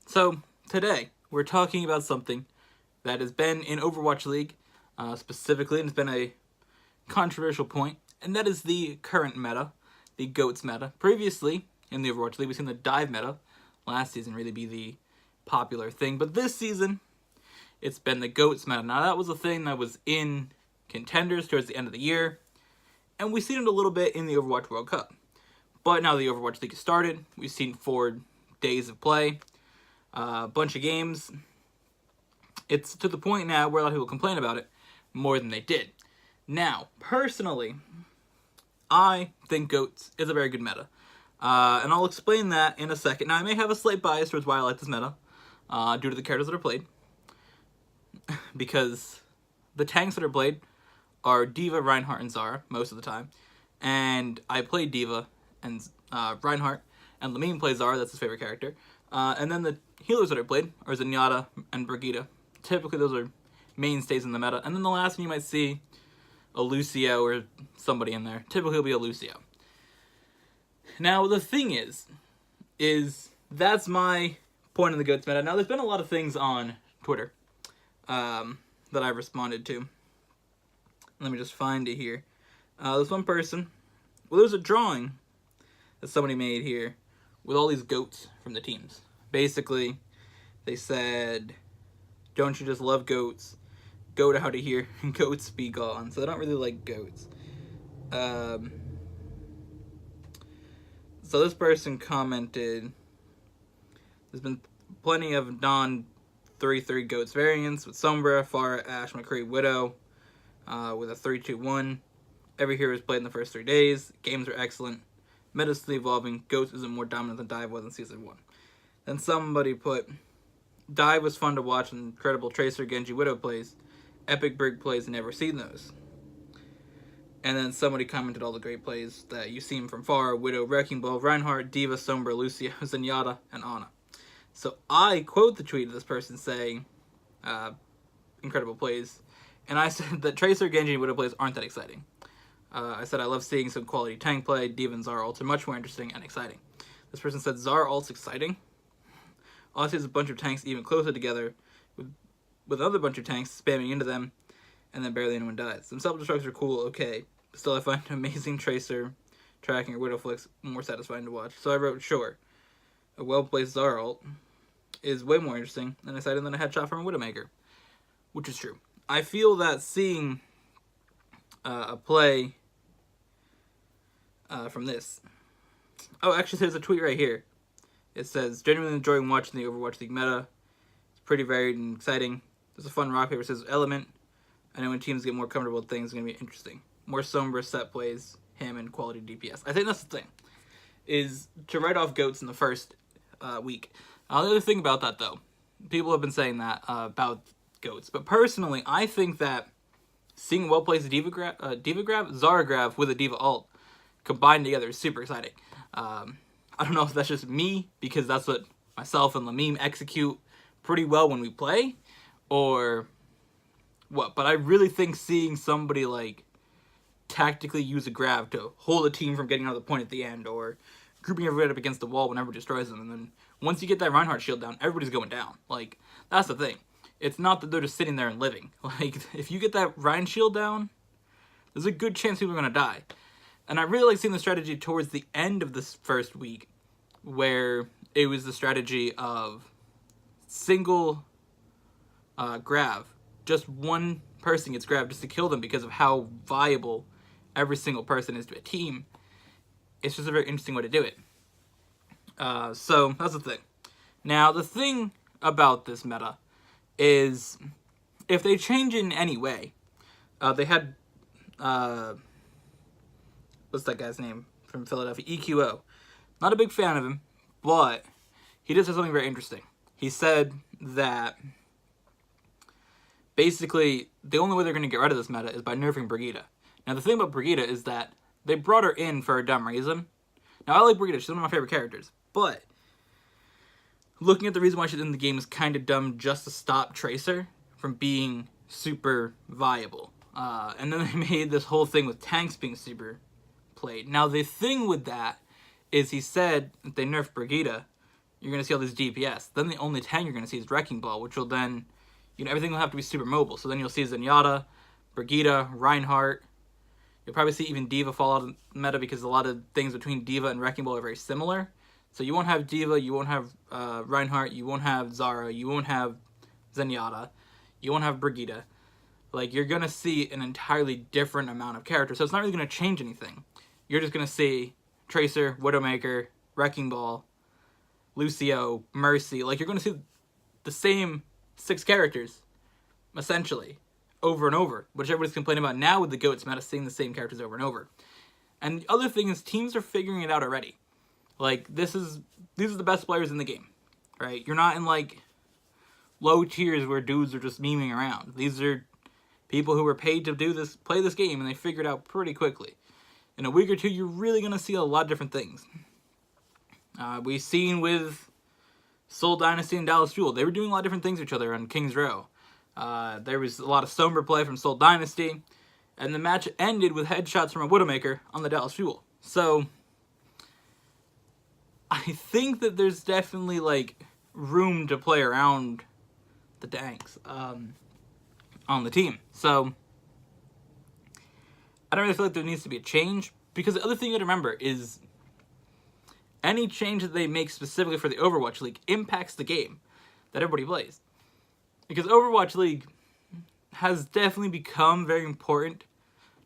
So, today, we're talking about something that has been in Overwatch League, specifically, and it's been a controversial point, and that is the current meta, the GOATS meta. Previously, in the Overwatch League, we've seen the dive meta last season really be the popular thing, but this season, it's been the GOATS meta. Now, that was a thing that was in contenders towards the end of the year, and we've seen it a little bit in the Overwatch World Cup. But now the Overwatch League has started, we've seen 4 days of play, a bunch of games. It's to the point now where a lot of people complain about it more than they did. Now, personally, I think GOATS is a very good meta. And I'll explain that in a second. Now, I may have a slight bias towards why I like this meta, due to the characters that are played. Because the tanks that are played are D.Va, Reinhardt, and Zara most of the time. And I play D.Va and Reinhardt, and Lamine plays Zara, that's his favorite character. And then the healers that are played are Zenyatta and Brigitte. Typically those are mainstays in the meta. And then the last one you might see a Lucio or somebody in there. Typically it'll be a Lucio. Now the thing is that's my point in the GOATS meta. Now there's been a lot of things on Twitter that I've responded to. Let me just find it here. There's one person, well, there's a drawing that somebody made here with all these goats from the teams. Basically, they said, don't you just love goats? Goat out of here, goats be gone. So they don't really like goats. So this person commented, there's been plenty of non-3-3 goats variants with Sombra, Pharah, Ashe, McCree, Widow, with a 3-2-1. Every hero is played in the first 3 days. Games are excellent. Meta's still evolving. GOATS isn't more dominant than Dive was in Season 1. Then somebody put, Dive was fun to watch, incredible Tracer, Genji, Widow plays. Epic Brig plays, never seen those. And then somebody commented all the great plays that you've seen from Pharah, Widow, Wrecking Ball, Reinhardt, D.Va, Sombra, Lucio, Zenyatta, and Ana. So I quote the tweet of this person saying, incredible plays. And I said that Tracer, Genji, and Widow plays aren't that exciting. I said I love seeing some quality tank play. D.Va and Zara ults are much more interesting and exciting. This person said Zara ult's exciting. All I see is a bunch of tanks even closer together with another bunch of tanks spamming into them, and then barely anyone dies. Some self-destructs are cool, okay. Still, I find amazing Tracer tracking or Widow flicks more satisfying to watch. So I wrote, sure, a well-placed Zara ult is way more interesting and exciting than a headshot from a Widowmaker, which is true. I feel that seeing a play from this. Oh, actually, there's a tweet right here. It says, genuinely enjoying watching the Overwatch League meta. It's pretty varied and exciting. There's a fun rock, paper, scissors element. I know when teams get more comfortable with things, it's going to be interesting. More Sombra set plays, him, and quality DPS. I think that's the thing, is to write off GOATS in the first week. The other thing about that, though, people have been saying that about GOATS. But personally, I think that seeing well-placed D.Va grab, Zara grab with a D.Va ult combined together is super exciting. I don't know if that's just me, because that's what myself and Lamine execute pretty well when we play, or what. But I really think seeing somebody, like, tactically use a grab to hold a team from getting out of the point at the end, or grouping everybody up against the wall whenever it destroys them, and then once you get that Reinhardt shield down, everybody's going down. Like, that's the thing. It's not that they're just sitting there and living. Like, if you get that Rein shield down, there's a good chance people are going to die. And I really like seeing the strategy towards the end of this first week, where it was the strategy of single grab. Just one person gets grabbed just to kill them because of how viable every single person is to a team. It's just a very interesting way to do it. So, that's the thing. Now, the thing about this meta is, if they change it in any way, they had, what's that guy's name from Philadelphia? EQO. Not a big fan of him, but he did say something very interesting. He said that basically the only way they're going to get rid of this meta is by nerfing Brigitte. Now, the thing about Brigitte is that they brought her in for a dumb reason. Now, I like Brigitte. She's one of my favorite characters. But looking at the reason why she's in the game is kind of dumb, just to stop Tracer from being super viable. And then they made this whole thing with tanks being super played. Now, the thing with that is he said that they nerfed Brigitte you're going to see all these DPS. Then the only tank you're going to see is Wrecking Ball, which will then, everything will have to be super mobile. So then you'll see Zenyatta, Brigitte, Reinhardt. You'll probably see even D.Va fall out of the meta because a lot of things between D.Va and Wrecking Ball are very similar. So you won't have D.Va, you won't have Reinhardt, you won't have Zarya, you won't have Zenyatta, you won't have Brigitte. Like, you're going to see an entirely different amount of characters. So it's not really going to change anything. You're just going to see Tracer, Widowmaker, Wrecking Ball, Lucio, Mercy. Like, you're going to see the same 6 characters, essentially, over and over, which everybody's complaining about now with the GOATs meta, seeing the same characters over and over. And the other thing is, teams are figuring it out already. Like, these are the best players in the game, right? You're not in, like, low tiers where dudes are just memeing around. These are people who were paid to play this game, and they figured it out pretty quickly. In a week or two, you're really going to see a lot of different things. We've seen with Seoul Dynasty and Dallas Fuel, they were doing a lot of different things with each other on King's Row. There was a lot of Sombra play from Seoul Dynasty, and the match ended with headshots from a Widowmaker on the Dallas Fuel. So, I think that there's definitely, like, room to play around the tanks on the team. So, I don't really feel like there needs to be a change, because the other thing you gotta remember is any change that they make specifically for the Overwatch League impacts the game that everybody plays. Because Overwatch League has definitely become very important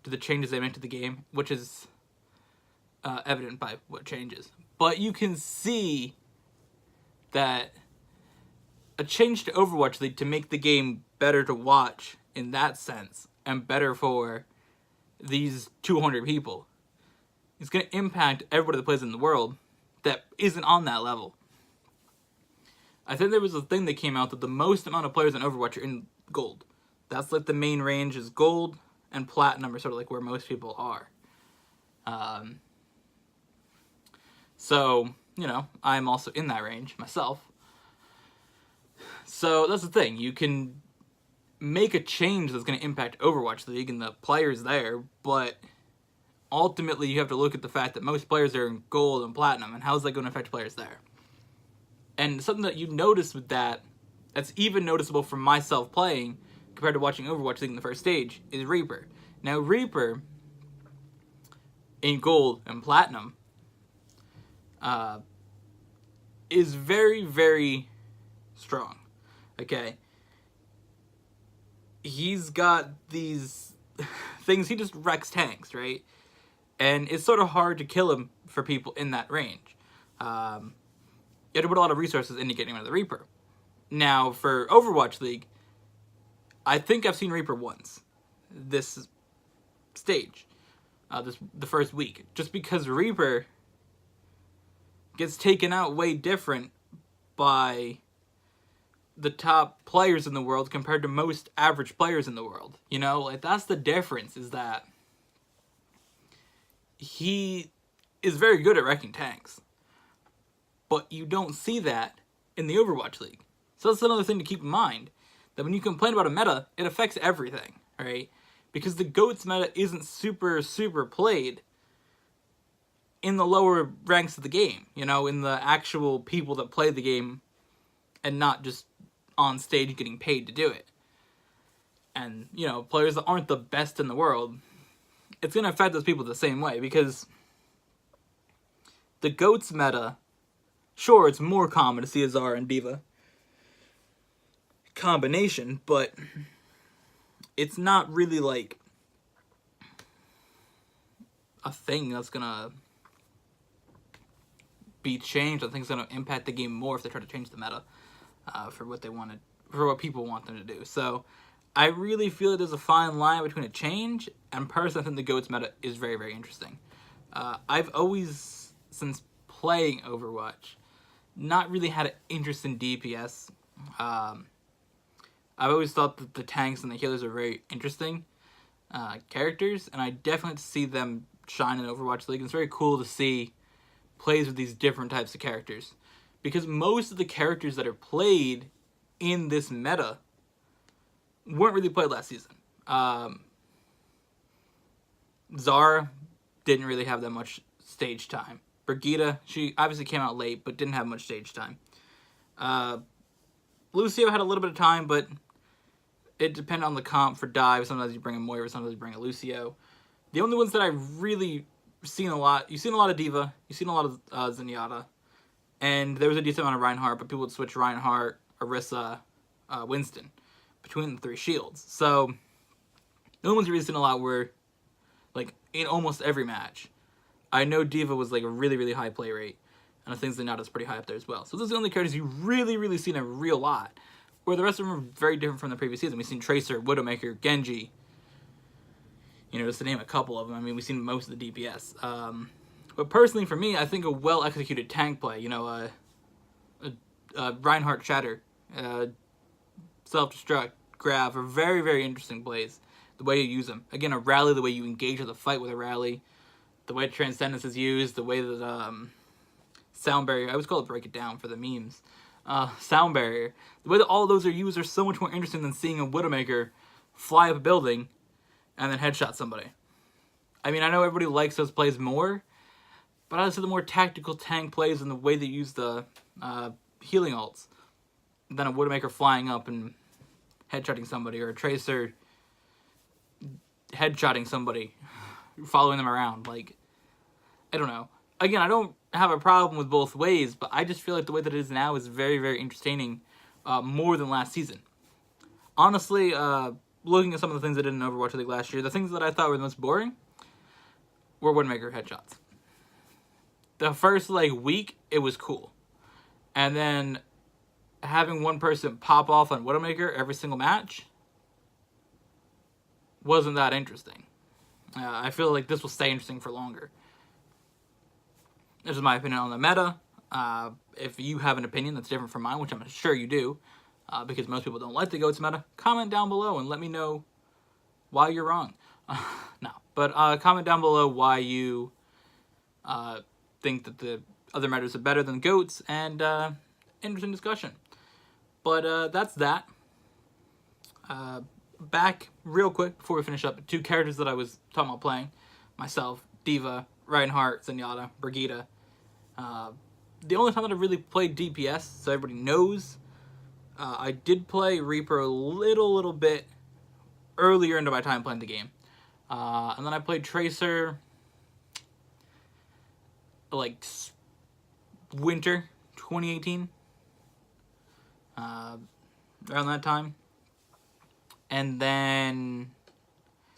to the changes they make to the game, which is evident by what changes. But you can see that a change to Overwatch League to make the game better to watch in that sense, and better for these 200 people, is going to impact everybody that plays in the world that isn't on that level. I think there was a thing that came out that the most amount of players in Overwatch are in gold. That's like the main range is gold, and platinum are sort of like where most people are. So, I'm also in that range myself. So that's the thing. You can make a change that's going to impact Overwatch League and the players there, but ultimately you have to look at the fact that most players are in gold and platinum, and how is that going to affect players there? And something that you notice with that's even noticeable from myself playing compared to watching Overwatch League in the first stage, is Reaper. Now, Reaper in gold and platinum is very, very strong. Okay? He's got these things, he just wrecks tanks, right? And it's sort of hard to kill him for people in that range. You have to put a lot of resources into getting rid of the Reaper. Now, for Overwatch League, I think I've seen Reaper once this stage, the first week, just because Reaper gets taken out way different by the top players in the world compared to most average players in the world. Like, that's the difference, is that he is very good at wrecking tanks. But you don't see that in the Overwatch League. So that's another thing to keep in mind, that when you complain about a meta, it affects everything, right? Because the GOATS meta isn't super, super played in the lower ranks of the game, in the actual people that play the game and not just on stage getting paid to do it. And, players that aren't the best in the world, it's going to affect those people the same way, because the GOATS meta, sure, it's more common to see a Zarya and D.Va combination, but it's not really, like, a thing that's gonna be changed. I think it's gonna impact the game more if they try to change the meta for what people want them to do. So I really feel there's a fine line between a change, and personally I think the GOATS meta is very, very interesting. I've always, since playing Overwatch, not really had an interest in DPS. I've always thought that the tanks and the healers are very interesting characters, and I definitely see them shine in Overwatch League. And it's very cool to see plays with these different types of characters, because most of the characters that are played in this meta weren't really played last season. Zarya didn't really have that much stage time. Brigida, she obviously came out late, but didn't have much stage time. Lucio had a little bit of time, but it depended on the comp for dive. Sometimes you bring a Moira, sometimes you bring a Lucio. The only ones that I really seen a lot, you've seen a lot of Diva, you've seen a lot of Zenyatta, and there was a decent amount of Reinhardt, but people would switch Reinhardt, Orisa, Winston between the 3 shields. So the only ones you've really seen a lot were like in almost every match. I know Diva was like a really, really high play rate, and I think Zenyatta's pretty high up there as well. So those are the only characters you really seen a real lot, where the rest of them are very different from the previous season. We've seen Tracer, Widowmaker, Genji, you know, just to name a couple of them. I mean, we've seen most of the DPS. But personally, for me, I think a well-executed tank play, you know, Reinhardt Shatter, Self-Destruct, Grav, are very interesting plays. The way you use them. Again, a rally, the way you engage with a fight with a rally, the way Transcendence is used, the way that Sound Barrier, I always call it Break It Down for the memes, Sound Barrier, the way that all of those are used are so much more interesting than seeing a Widowmaker fly up a building and then headshot somebody. I mean, I know everybody likes those plays more, but I would say the more tactical tank plays and the way they use the healing ults than a Widowmaker flying up and headshotting somebody, or a Tracer headshotting somebody, following them around. Like, I don't know. Again, I don't have a problem with both ways, but I just feel like the way that it is now is very entertaining, more than last season. Honestly, looking at some of the things I did in Overwatch League last year, the things that I thought were the most boring were Widowmaker headshots. The first week, it was cool. And then having one person pop off on Widowmaker every single match wasn't that interesting. I feel like this will stay interesting for longer. This is my opinion on the meta. If you have an opinion that's different from mine, which I'm sure you do, because most people don't like the GOATS meta, comment down below and let me know why you're wrong. No, but comment down below why you think that the other metas are better than GOATS, and interesting discussion. But that's that. Back real quick before we finish up, 2 characters that I was talking about playing myself: Diva, Reinhardt, Zenyatta, Brigida. The only time that I really played DPS, so everybody knows, I did play Reaper a little bit earlier into my time playing the game. And then I played Tracer like winter 2018, around that time. And then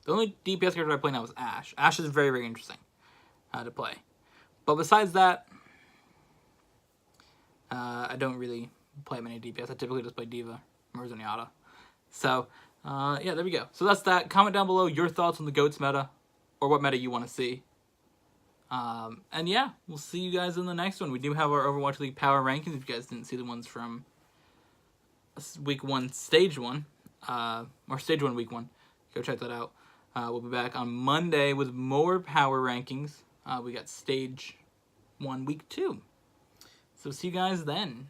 the only DPS character I play now is Ashe. Ashe is very interesting to play. But besides that, I don't really play many DPS. I typically just play Diva or Zenyatta. So, yeah, there we go. So that's that. Comment down below your thoughts on the GOATS meta, or what meta you want to see. And yeah, we'll see you guys in the next one. We do have our Overwatch League power rankings. If you guys didn't see the ones from week 1, stage 1, or stage 1, week 1, go check that out. We'll be back on Monday with more power rankings. We got stage 1, week 2. So see you guys then.